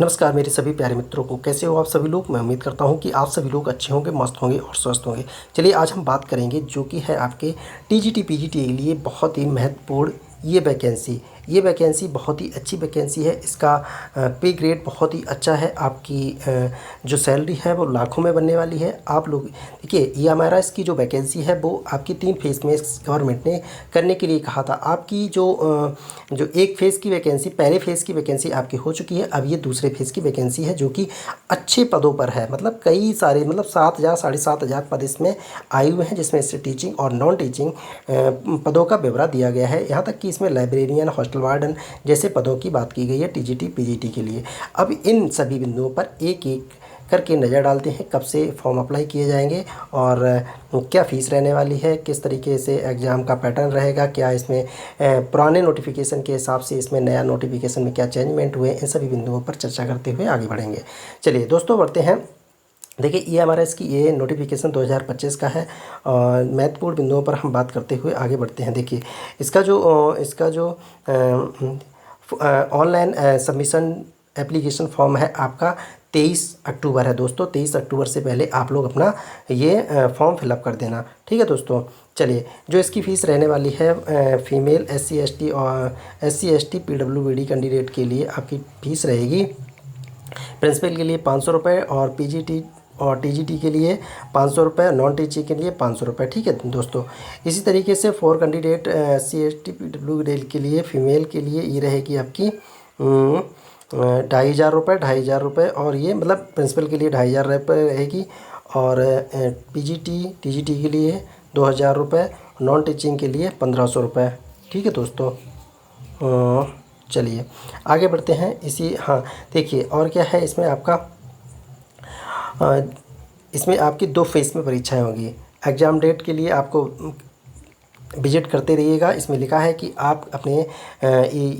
नमस्कार मेरे सभी प्यारे मित्रों को, कैसे हो आप सभी लोग। मैं उम्मीद करता हूं कि आप सभी लोग अच्छे होंगे, मस्त होंगे और स्वस्थ होंगे। चलिए आज हम बात करेंगे जो कि है आपके टीजीटी पीजीटी के लिए बहुत ही महत्वपूर्ण ये वैकेंसी बहुत ही अच्छी वैकेंसी है। इसका पे ग्रेड बहुत ही अच्छा है। आपकी जो सैलरी है वो लाखों में बनने वाली है। आप लोग देखिए, ये हमारा इसकी जो वैकेंसी है वो आपकी 3 फेज़ में गवर्नमेंट ने करने के लिए कहा था। आपकी जो एक फ़ेज़ की वैकेंसी, पहले फ़ेज़ की वैकेंसी आपकी हो चुकी है। अब ये दूसरे फ़ेज़ की वैकेंसी है जो कि अच्छे पदों पर है। मतलब कई सारे, मतलब 7,000 साढ़े 7,000 पद इसमें आए हुए हैं, जिसमें से टीचिंग और नॉन टीचिंग पदों का ब्यौरा दिया गया है। यहाँ तक कि इसमें लाइब्रेरियन, हॉस्टल वार्डन जैसे पदों की बात की गई है टीजीटी पीजीटी के लिए। अब इन सभी बिंदुओं पर एक एक करके नज़र डालते हैं, कब से फॉर्म अप्लाई किए जाएंगे और क्या फ़ीस रहने वाली है, किस तरीके से एग्ज़ाम का पैटर्न रहेगा, क्या इसमें पुराने नोटिफिकेशन के हिसाब से इसमें नया नोटिफिकेशन में क्या चेंजमेंट हुए, इन सभी बिंदुओं पर चर्चा करते हुए आगे बढ़ेंगे। चलिए दोस्तों बढ़ते हैं। देखिए, ये हमारा इसकी ये नोटिफिकेशन 2025 का है और महत्वपूर्ण बिंदुओं पर हम बात करते हुए आगे बढ़ते हैं। देखिए, इसका जो ऑनलाइन सबमिशन एप्लीकेशन फॉर्म है आपका 23 अक्टूबर है दोस्तों। 23 अक्टूबर से पहले आप लोग अपना ये फॉर्म फिलअप कर देना, ठीक है दोस्तों। चलिए, जो इसकी फ़ीस रहने वाली है फीमेल SC ST और SC ST PWBD कैंडिडेट के लिए आपकी फ़ीस रहेगी प्रिंसिपल के लिए 500 रुपये और पीजीटी और टीजीटी के लिए 500 रुपये, नॉन टीचिंग के लिए 500 रुपये, ठीक है दोस्तों। इसी तरीके से 4 कैंडिडेट SC ST PWD के लिए फ़ीमेल के लिए ये रहेगी आपकी 2,500 रुपये और ये मतलब प्रिंसिपल के लिए 2,500 रुपये रहेगी और पीजीटी टीजीटी के लिए 2,000 रुपये, नॉन टीचिंग के लिए 1,500 रुपये, ठीक है दोस्तों। चलिए आगे बढ़ते हैं। हाँ देखिए, और क्या है इसमें आपका इसमें आपकी 2 फेज़ में परीक्षाएं होंगी। एग्ज़ाम डेट के लिए आपको विजिट करते रहिएगा। इसमें लिखा है कि आप अपने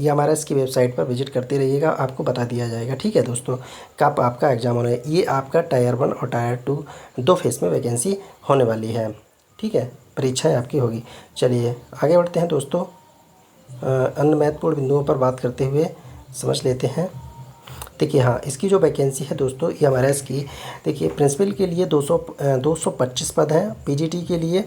EMRS की वेबसाइट पर विजिट करते रहिएगा, आपको बता दिया जाएगा, ठीक है दोस्तों, कब आपका एग्ज़ाम होना है। ये आपका टायर 1 और टायर 2 2 फेज़ में वैकेंसी होने वाली है, ठीक है, परीक्षाएँ आपकी होगी। चलिए आगे बढ़ते हैं दोस्तों। अन्य महत्वपूर्ण बिंदुओं पर बात करते हुए समझ लेते हैं। देखिए, हाँ, इसकी जो वैकेंसी है दोस्तों EMRS की, देखिए प्रिंसिपल के लिए 225 पद हैं, पीजीटी के लिए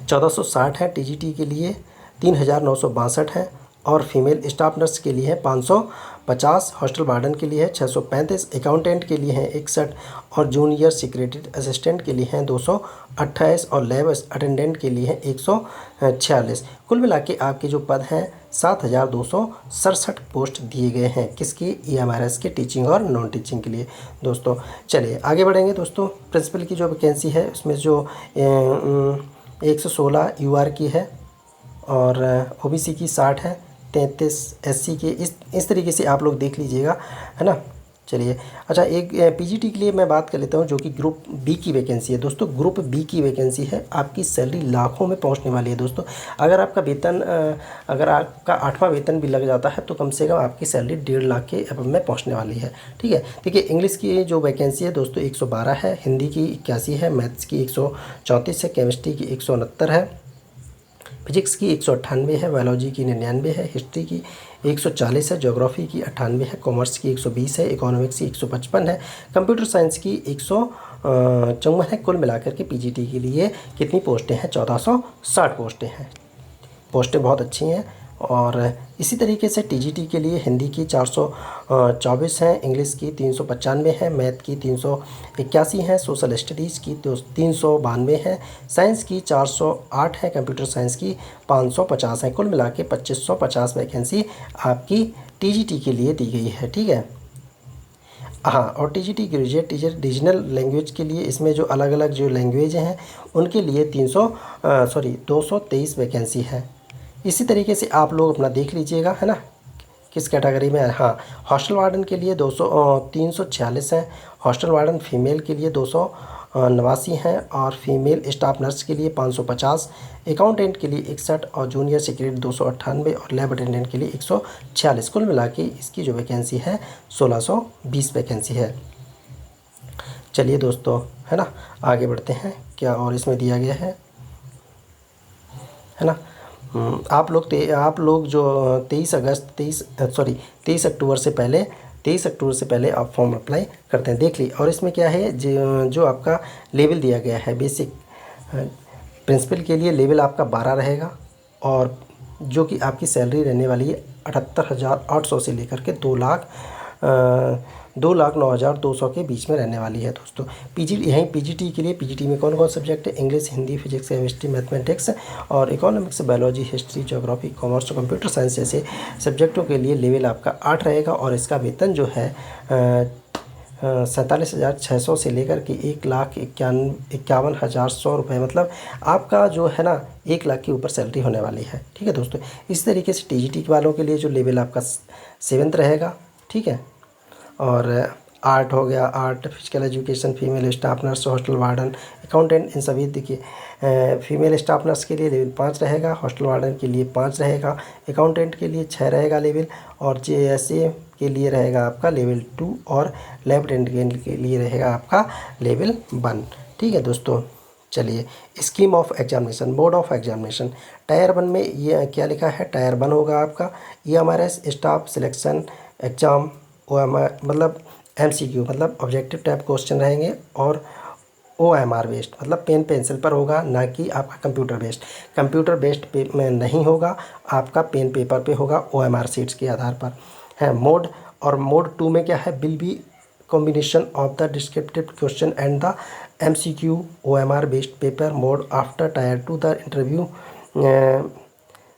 1460 है, टीजीटी के लिए 3,962 है और फीमेल स्टाफ नर्स के लिए है 550, हॉस्टल वार्डन के लिए है 635, अकाउंटेंट के लिए है 61 और जूनियर सिक्योरिटी असिस्टेंट के लिए हैं 228 और लैब अटेंडेंट के लिए है 146। कुल मिला के आपके जो पद हैं 7,267 पोस्ट दिए गए हैं, किसकी, EMRS के टीचिंग और नॉन टीचिंग के लिए दोस्तों। चलिए आगे बढ़ेंगे दोस्तों। प्रिंसिपल की जो वैकेंसी है उसमें जो 116 UR की है और OBC की 60 है, 33 SC की, इस तरीके से आप लोग देख लीजिएगा, है ना। चलिए अच्छा, एक पीजीटी के लिए मैं बात कर लेता हूँ जो कि ग्रुप बी की वैकेंसी है दोस्तों। ग्रुप बी की वैकेंसी है, आपकी सैलरी लाखों में पहुँचने वाली है दोस्तों। अगर आपका वेतन अगर आपका 8वां वेतन भी लग जाता है तो कम से कम आपकी सैलरी 1.5 लाख के अब में पहुँचने वाली है, ठीक है। देखिए, इंग्लिश की जो वैकेंसी है दोस्तों 112 है, हिंदी की 81 है, मैथ्स की 134 है, केमिस्ट्री की 169 है, फिजिक्स की 198 है, बायोलॉजी की 99 है, हिस्ट्री की 140 है, ज्योग्राफी की 98 है, कॉमर्स की 120 है, इकोनॉमिक्स की 155 है, कंप्यूटर साइंस की 154 है। कुल मिलाकर के पीजीटी के लिए कितनी पोस्टें हैं, 1460 पोस्टें हैं। पोस्टें बहुत अच्छी हैं। और इसी तरीके से टीजीटी के लिए हिंदी की 424 हैं, इंग्लिश की 395 है, मैथ की 381 है, सोशल स्टडीज़ की 392 है, साइंस की 408 है, कंप्यूटर साइंस की 550 है। कुल मिला के 2550 वैकेंसी आपकी टीजीटी के लिए दी गई है, ठीक है। हाँ, और TGT graduate teacher regional language के लिए इसमें जो अलग अलग जो लैंग्वेज हैं उनके लिए 223 वैकेंसी है। इसी तरीके से आप लोग अपना देख लीजिएगा, है ना, किस कैटेगरी में है। हाँ, हॉस्टल वार्डन के लिए 346 हैं, हॉस्टल वार्डन फीमेल के लिए 289 हैं और फीमेल स्टाफ नर्स के लिए 550, अकाउंटेंट के लिए 61 और जूनियर सिक्योरिटी 298 और लैब अटेंडेंट के लिए 146। कुल मिला के इसकी जो वैकेंसी है 1620 वैकेंसी है। चलिए दोस्तों, है ना, आगे बढ़ते हैं। क्या और इसमें दिया गया है ना। आप लोग जो 23 अक्टूबर से पहले 23 अक्टूबर से पहले आप फॉर्म अप्लाई करते हैं। देख ली। और इसमें क्या है, जो आपका लेवल दिया गया है बेसिक प्रिंसिपल के लिए लेवल आपका 12 रहेगा, और जो कि आपकी सैलरी रहने वाली है 78,800 से लेकर के 2,09,200 के बीच में रहने वाली है दोस्तों। यहीं पीजीटी के लिए, पीजीटी में कौन कौन सब्जेक्ट है, English, Hindi, physics, chemistry, mathematics और economics, biology, history, geography, commerce और कंप्यूटर साइंस जैसे सब्जेक्टों के लिए लेवल आपका 8 रहेगा। और इसका वेतन जो है 47,600 से लेकर के 1,51,100 रुपये, मतलब आपका जो है ना 1 लाख के ऊपर सैलरी होने वाली है। ठीक है दोस्तों। इस तरीके से टीजीटी वालों के लिए जो लेवल आपका 7th रहेगा। ठीक है। और आर्ट हो गया, art, physical education, female staff nurse, hostel warden, accountant, इन सभी देखिए फीमेल स्टाफ नर्स के लिए लेवल 5 रहेगा, हॉस्टल वार्डन के लिए 5 रहेगा, अकाउंटेंट के लिए 6 रहेगा लेवल, और जेएसए के लिए रहेगा आपका लेवल 2, और लैब अटेंडेंट के लिए रहेगा आपका लेवल 1। ठीक है दोस्तों। चलिए, scheme of examination, mode of examination. Tyre 1 में ये क्या लिखा है, टायर 1 होगा आपका EMRS staff selection exam, OMR मतलब MCQ मतलब ऑब्जेक्टिव टाइप क्वेश्चन रहेंगे, और OMR बेस्ड मतलब पेन पेंसिल पर होगा, ना कि आपका कंप्यूटर बेस्ड पे में नहीं होगा, आपका पेन पेपर पे होगा, OMR सीट्स के आधार पर है। मोड 2 में क्या है, will be combination of the descriptive question and the MCQ OMR based paper mode after tier 2 the interview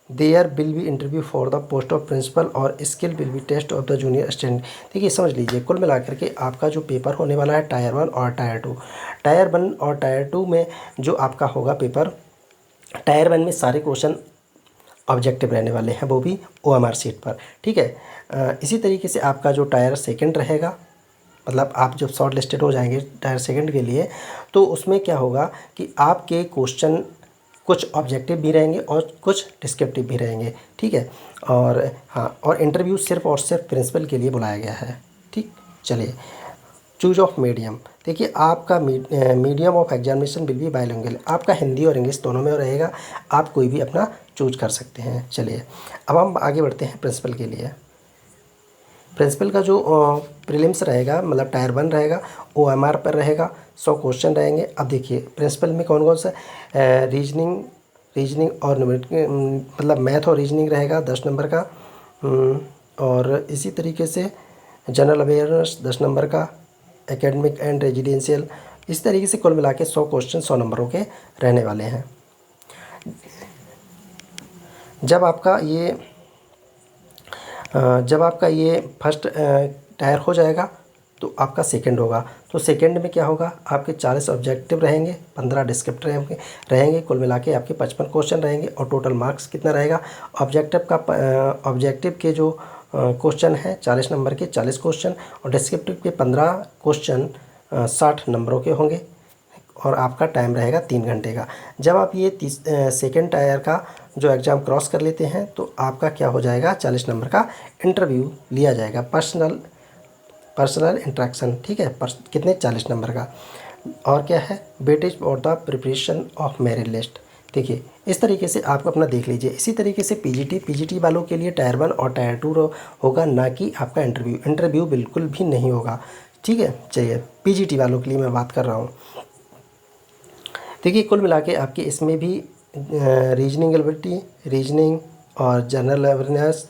there will be interview for the post of principal और skill will be test of the junior student. देखिए समझ लीजिए, कुल मिलाकर के आपका जो paper होने वाला है टायर 1 और टायर 2, टायर 1 और टायर 2 में जो आपका होगा पेपर, टायर 1 में सारे क्वेश्चन ऑब्जेक्टिव रहने वाले हैं, वो भी OMR सीट पर। ठीक है। इसी तरीके से आपका जो टायर 2 रहेगा, मतलब आप जब शॉर्ट लिस्टेड हो जाएंगे टायर 2 के लिए, तो उसमें क्या होगा कि आपके क्वेश्चन कुछ ऑब्जेक्टिव भी रहेंगे और कुछ डिस्क्रिप्टिव भी रहेंगे। ठीक है। और हाँ, और इंटरव्यू सिर्फ और सिर्फ प्रिंसिपल के लिए बुलाया गया है। ठीक। चलिए, चूज ऑफ मीडियम। देखिए आपका medium of examination will be bilingual, आपका हिंदी और इंग्लिश दोनों में रहेगा, आप कोई भी अपना चूज कर सकते हैं। चलिए, अब हम आगे बढ़ते हैं प्रिंसिपल के लिए। प्रिंसिपल का जो प्रीलिम्स रहेगा, मतलब टायर 1 रहेगा, OMR पर रहेगा, 100 क्वेश्चन रहेंगे। अब देखिए प्रिंसिपल में कौन कौन सा रीजनिंग और मतलब मैथ और रीजनिंग रहेगा 10 नंबर का, और इसी तरीके से जनरल अवेयरनेस 10 नंबर का, एकेडमिक एंड रेजिडेंशियल, इस तरीके से कुल मिला के 100 क्वेश्चन 100 नंबरों के रहने वाले हैं। जब आपका ये फर्स्ट टायर हो जाएगा तो आपका सेकंड होगा। तो सेकंड में क्या होगा, आपके 40 ऑब्जेक्टिव रहेंगे, 15 डिस्क्रिप्टिव रहेंगे, कुल मिला के आपके 55 क्वेश्चन रहेंगे। और टोटल मार्क्स कितना रहेगा, ऑब्जेक्टिव के जो क्वेश्चन है 40 नंबर के 40 क्वेश्चन, और डिस्क्रिप्टिव के 15 क्वेश्चन 60 नंबरों के होंगे, और आपका टाइम रहेगा 3 घंटे का। जब आप ये सेकेंड टायर का जो एग्ज़ाम क्रॉस कर लेते हैं तो आपका क्या हो जाएगा, 40 नंबर का इंटरव्यू लिया जाएगा, पर्सनल इंट्रैक्शन। ठीक है। कितने, 40 नंबर का। और क्या है, वेटेज और the preparation of merit list. देखिए इस तरीके से आप अपना देख लीजिए। इसी तरीके से पीजीटी वालों के लिए टायर 1 और टायर 2 होगा, ना कि आपका इंटरव्यू बिल्कुल भी नहीं होगा। ठीक है। चलिए, पीजीटी वालों के लिए मैं बात कर रहा हूँ। देखिए कुल मिला के आपके इसमें भी रीजनिंग एबिलिटी, रीजनिंग और जनरल अवेयरनेस,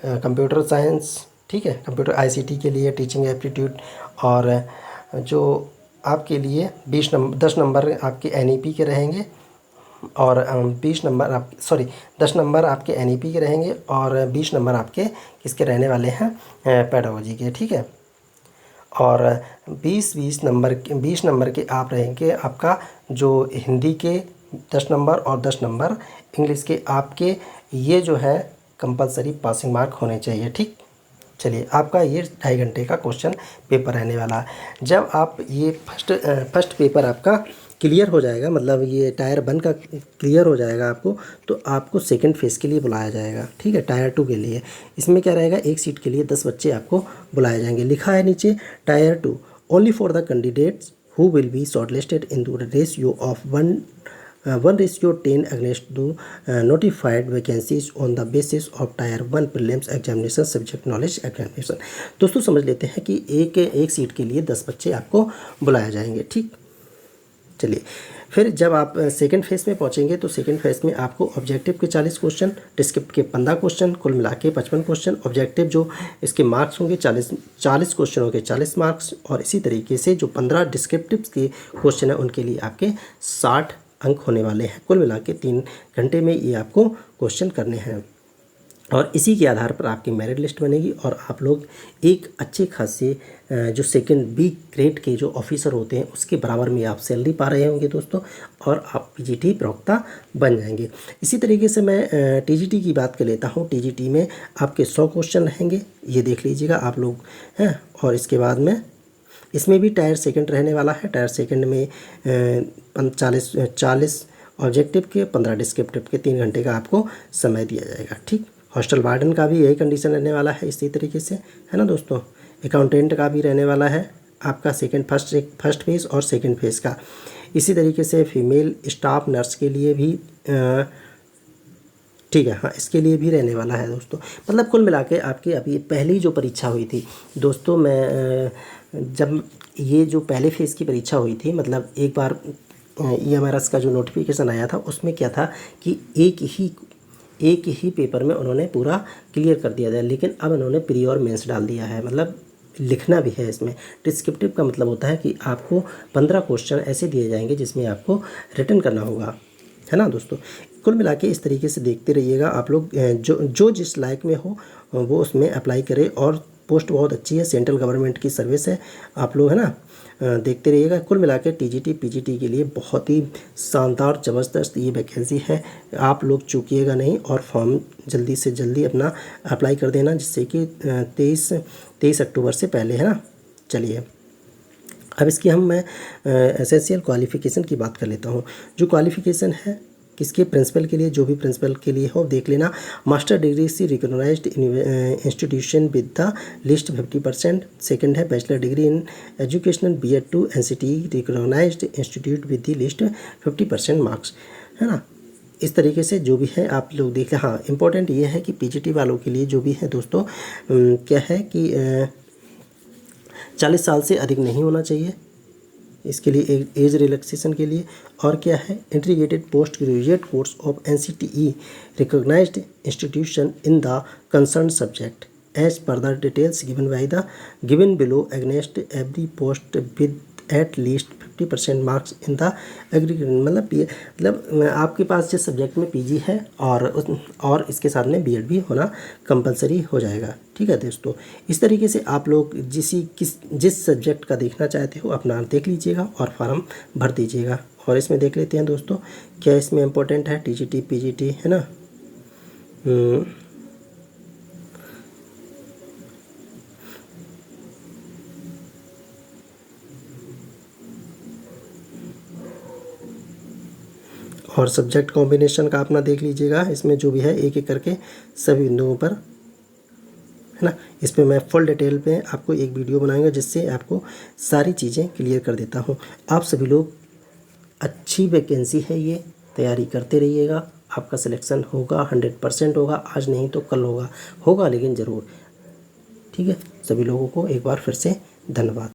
कंप्यूटर साइंस, ठीक है, कंप्यूटर ICT के लिए टीचिंग एप्टीट्यूड, और जो आपके लिए 10 नंबर आपके NEP के रहेंगे, और 10 नंबर आपके NEP के रहेंगे, और 20 नंबर आपके किसके रहने वाले हैं, पेडागोजी के। ठीक है। और 20 नंबर के आप रहेंगे आपका जो हिंदी के 10 नंबर और 10 नंबर इंग्लिश के आपके, ये जो है कंपलसरी पासिंग मार्क होने चाहिए। ठीक। चलिए, आपका ये 2.5 घंटे का क्वेश्चन पेपर रहने वाला है। जब आप ये फर्स्ट पेपर आपका क्लियर हो जाएगा, मतलब ये टायर 1 का क्लियर हो जाएगा आपको, तो आपको सेकंड फेज़ के लिए बुलाया जाएगा। ठीक है। टायर 2 के लिए इसमें क्या रहेगा, एक सीट के लिए 10 बच्चे आपको बुलाए जाएंगे। लिखा है नीचे, tyre 2 only for the candidates who will be shortlisted in the ratio of 1 1:10 against the notified vacancies on the basis of tyre 1 prelims examination subject knowledge examination. दोस्तों समझ लेते हैं कि एक सीट के लिए 10 बच्चे आपको बुलाए जाएंगे। ठीक, चलिए फिर जब आप सेकंड फेज़ में पहुंचेंगे तो सेकंड फेज़ में आपको ऑब्जेक्टिव के 40 क्वेश्चन, डिस्क्रिप्ट के 15 क्वेश्चन, कुल मिला के 55 क्वेश्चन। ऑब्जेक्टिव जो इसके मार्क्स होंगे 40 क्वेश्चनों के 40 मार्क्स, और इसी तरीके से जो 15 डिस्क्रिप्टिव के क्वेश्चन हैं उनके लिए आपके 60 अंक होने वाले हैं। कुल मिला के 3 घंटे में ये आपको क्वेश्चन करने हैं, और इसी के आधार पर आपकी मेरिट लिस्ट बनेगी और आप लोग एक अच्छे खासे जो सेकंड बी ग्रेड के जो ऑफिसर होते हैं उसके बराबर में आप सैलरी पा रहे होंगे दोस्तों, और आप पीजीटी प्रवक्ता बन जाएंगे। इसी तरीके से मैं टीजीटी की बात कर लेता हूँ। टीजीटी में आपके 100 क्वेश्चन रहेंगे, ये देख लीजिएगा आप लोग हैं। और इसके बाद में इसमें भी टायर सेकंड रहने वाला है। टायर सेकंड में 40 ऑब्जेक्टिव के, 15 डिस्क्रिप्टिव के, 3 घंटे का आपको समय दिया जाएगा। ठीक, हॉस्टल वार्डन का भी यही कंडीशन रहने वाला है इसी तरीके से, है ना दोस्तों। अकाउंटेंट का भी रहने वाला है आपका फर्स्ट फेज़ और सेकंड फेज़ का। इसी तरीके से फीमेल स्टाफ नर्स के लिए भी ठीक है, हाँ, इसके लिए भी रहने वाला है दोस्तों। मतलब कुल मिला के आपकी अभी पहली जो परीक्षा हुई थी दोस्तों, मैं जब ये जो पहले फेज़ की परीक्षा हुई थी, मतलब एक बार EMRS का जो नोटिफिकेशन आया था उसमें क्या था कि एक ही पेपर में उन्होंने पूरा क्लियर कर दिया था, लेकिन अब उन्होंने प्री और मेंस डाल दिया है। मतलब लिखना भी है इसमें। डिस्क्रिप्टिव का मतलब होता है कि आपको 15 क्वेश्चन ऐसे दिए जाएंगे जिसमें आपको रिटन करना होगा, है ना दोस्तों। कुल मिला के इस तरीके से देखते रहिएगा आप लोग, जो जिस लायक में हो वो उसमें अप्लाई करें, और पोस्ट बहुत अच्छी है, सेंट्रल गवर्नमेंट की सर्विस है, आप लोग है ना देखते रहिएगा। कुल मिला के टीजीटी पीजीटी के लिए बहुत ही शानदार ज़बरदस्त ये वैकेंसी है, आप लोग चूकिएगा नहीं, और फॉर्म जल्दी से जल्दी अपना अप्लाई कर देना, जिससे कि 23 अक्टूबर से पहले, है ना। चलिए अब इसकी मैं एसेंशियल क्वालिफ़िकेशन की बात कर लेता हूँ। जो क्वालिफ़िकेशन है किसके, प्रिंसिपल के लिए, जो भी प्रिंसिपल के लिए हो देख लेना। मास्टर डिग्री से recognised institution with the list 50%। Second है bachelor degree in educational B.Ed to NCT recognised institute with the list 50% marks, है ना। इस तरीके से जो भी है आप लोग देख लें। हाँ, इम्पोर्टेंट ये है कि पीजीटी वालों के लिए जो भी है दोस्तों, क्या है कि 40 साल से अधिक नहीं होना चाहिए इसके लिए, एज रिलैक्सेशन के लिए। और क्या है, integrated post graduate course of NCTE recognised institution in the concern subject as per the details given by the given below against every post with at least 50% marks in the aggregate. मतलब आपके पास जिस subject में PG है और इसके साथ में B.Ed भी होना कंपलसरी हो जाएगा। ठीक है दोस्तों, इस तरीके से आप लोग जिस सब्जेक्ट का देखना चाहते हो अपना देख लीजिएगा और फॉर्म भर दीजिएगा। और इसमें देख लेते हैं दोस्तों क्या इसमें इम्पोर्टेंट है, टीजीटी पीजीटी, है ना। और सब्जेक्ट कॉम्बिनेशन का अपना देख लीजिएगा, इसमें जो भी है एक एक करके सभी बिंदुओं पर, है ना। इस पर मैं फुल डिटेल पे आपको एक वीडियो बनाऊंगा जिससे आपको सारी चीज़ें क्लियर कर देता हूँ। आप सभी लोग, अच्छी वैकेंसी है ये, तैयारी करते रहिएगा, आपका सिलेक्शन होगा, 100% होगा। आज नहीं तो कल होगा लेकिन ज़रूर। ठीक है, सभी लोगों को एक बार फिर से धन्यवाद।